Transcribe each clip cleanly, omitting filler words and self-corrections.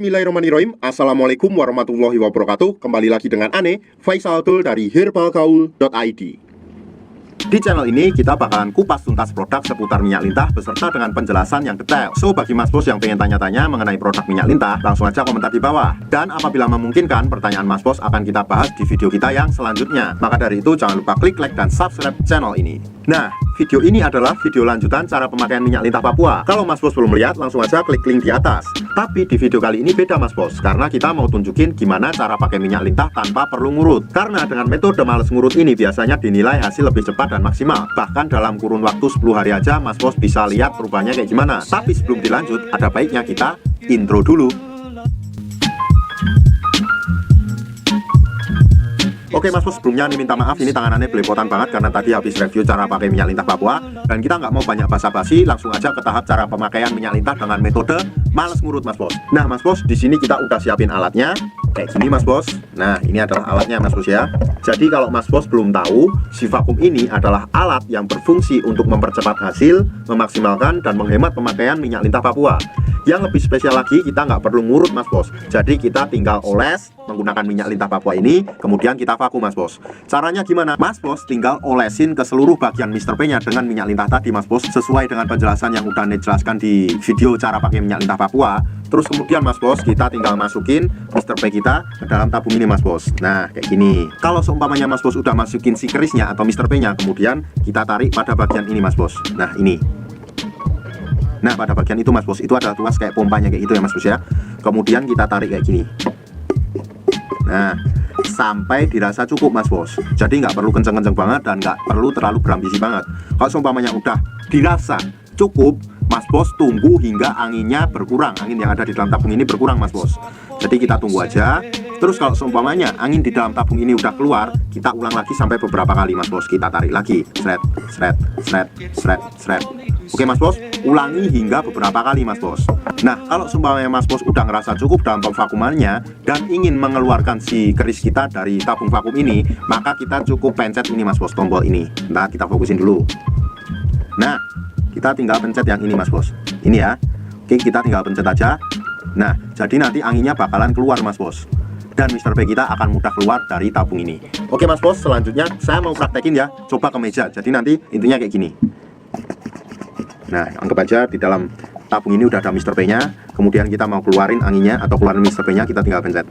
Bismillahirrahmanirrahim. Assalamualaikum warahmatullahi wabarakatuh. Kembali lagi dengan Ane, Faisal Abdul dari herbalgaul.id. Di channel ini kita bakalan kupas tuntas produk seputar minyak lintah beserta dengan penjelasan yang detail. So, bagi mas bos yang pengen tanya-tanya mengenai produk minyak lintah, langsung aja komentar di bawah. Dan apabila memungkinkan, pertanyaan mas bos akan kita bahas di video kita yang selanjutnya. Maka dari itu, jangan lupa klik like dan subscribe channel ini. Nah, video ini adalah video lanjutan cara pemakaian minyak lintah Papua. Kalau mas bos belum lihat, langsung aja klik link di atas. Tapi di video kali ini beda mas bos, karena kita mau tunjukin gimana cara pakai minyak lintah tanpa perlu ngurut. Karena dengan metode males ngurut ini biasanya dinilai hasil lebih cepat dan maksimal. Bahkan dalam kurun waktu 10 hari aja mas bos bisa lihat perubahannya kayak gimana. Tapi sebelum dilanjut, ada baiknya kita intro dulu. Oke mas bos, sebelumnya nih minta maaf, ini tanganannya belepotan banget karena tadi habis review cara pakai minyak lintah Papua. Dan kita nggak mau banyak basa-basi, langsung aja ke tahap cara pemakaian minyak lintah dengan metode males ngurut mas bos. Nah mas bos, di sini kita udah siapin alatnya kayak gini mas bos. Nah ini adalah alatnya mas bos ya. Jadi kalau mas bos belum tahu, si vakum ini adalah alat yang berfungsi untuk mempercepat hasil, memaksimalkan dan menghemat pemakaian minyak lintah Papua. Yang lebih spesial lagi, kita nggak perlu ngurut mas bos. Jadi kita tinggal oles menggunakan minyak lintah Papua ini, kemudian kita vakum mas bos. Caranya gimana? Mas bos tinggal olesin ke seluruh bagian Mr. P nya dengan minyak lintah tadi mas bos, sesuai dengan penjelasan yang udah dijelaskan di video cara pakai minyak lintah Papua. Terus kemudian mas bos, kita tinggal masukin Mr. P kita ke dalam tabung ini mas bos. Nah kayak gini. Kalau seumpamanya mas bos udah masukin si kerisnya atau Mr. P nya, kemudian kita tarik pada bagian ini mas bos. Nah ini. Nah pada bagian itu mas bos, itu ada tuas kayak pompanya kayak gitu ya mas bos ya. Kemudian kita tarik kayak gini. Nah sampai dirasa cukup mas bos. Jadi nggak perlu kenceng-kenceng banget dan nggak perlu terlalu berambisi banget. Kalau seumpamanya udah dirasa cukup, mas bos tunggu hingga anginnya berkurang. Angin yang ada di dalam tabung ini berkurang mas bos. Jadi kita tunggu aja. Terus kalau seumpamanya angin di dalam tabung ini udah keluar, kita ulang lagi sampai beberapa kali mas bos. Kita tarik lagi, sret, sret, sret, sret, sret. Oke mas bos, ulangi hingga beberapa kali mas bos. Nah kalau seumpamanya mas bos udah ngerasa cukup dalam pemvakumannya dan ingin mengeluarkan si keris kita dari tabung vakum ini, maka kita cukup pencet ini mas bos, tombol ini. Nah kita fokusin dulu. Nah kita tinggal pencet yang ini mas bos. Ini ya. Oke kita tinggal pencet aja. Nah jadi nanti anginnya bakalan keluar mas bos, dan Mr. P kita akan mudah keluar dari tabung ini. Oke mas bos, selanjutnya saya mau praktekin ya. Coba ke meja. Jadi nanti intinya kayak gini. Nah anggap aja di dalam tabung ini udah ada Mr. P nya. Kemudian kita mau keluarin anginnya atau keluarin Mr. P nya, kita tinggal pencet.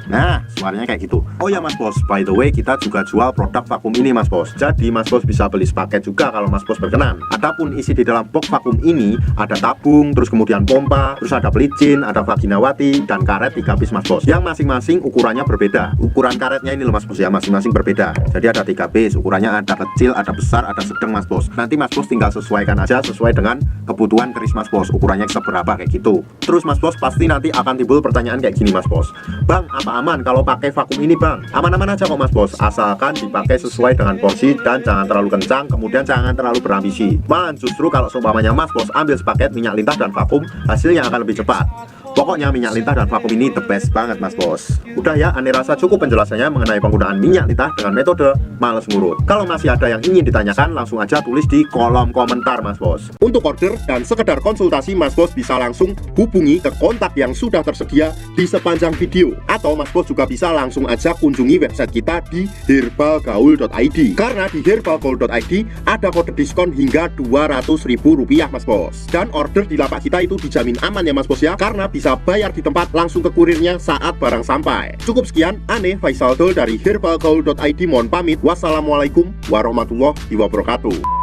Nah suaranya kayak gitu. Oh ya mas bos, by the way kita juga jual produk vakum ini mas bos. Jadi mas bos bisa beli sepaket juga kalau mas bos berkenan. Adapun isi di dalam box vakum ini ada tabung, terus kemudian pompa, terus ada pelicin, ada vaginawati, dan karet 3 piece mas bos, yang masing-masing ukurannya berbeda. Ukuran karetnya ini loh mas bos ya, masing-masing berbeda. Jadi ada 3 piece, ukurannya ada kecil, ada besar, ada sedang mas bos. Nanti mas bos tinggal sesuaikan aja sesuai dengan kebutuhan keris mas bos, ukurannya seberapa kayak gitu. Terus mas bos pasti nanti akan timbul pertanyaan kayak gini mas bos, bang apa aman kalau pakai vakum ini bang? Aman-aman aja kok mas bos, asalkan dipakai sesuai dengan porsi dan jangan terlalu kencang, kemudian jangan terlalu berambisi. Man justru kalau seumpamanya mas bos ambil sepaket minyak lintah dan vakum, hasilnya akan lebih cepat. Pokoknya minyak lintah dan vakum ini the best banget mas bos. Udah ya, Ane rasa cukup penjelasannya mengenai penggunaan minyak lintah dengan metode males ngurut. Kalau masih ada yang ingin ditanyakan, langsung aja tulis di kolom komentar mas bos. Untuk order dan sekedar konsultasi, mas bos bisa langsung hubungi ke kontak yang sudah tersedia di sepanjang video. Atau mas bos juga bisa langsung aja kunjungi website kita di herbalgaul.id. Karena di herbalgaul.id ada kode diskon hingga Rp200.000 mas bos. Dan order di lapak kita itu dijamin aman ya mas bos ya, karena bisa bayar di tempat langsung ke kurirnya saat barang sampai. Cukup sekian, Ane Faisal Abdul dari herbalgaul.id mohon pamit. Wassalamualaikum warahmatullahi wabarakatuh.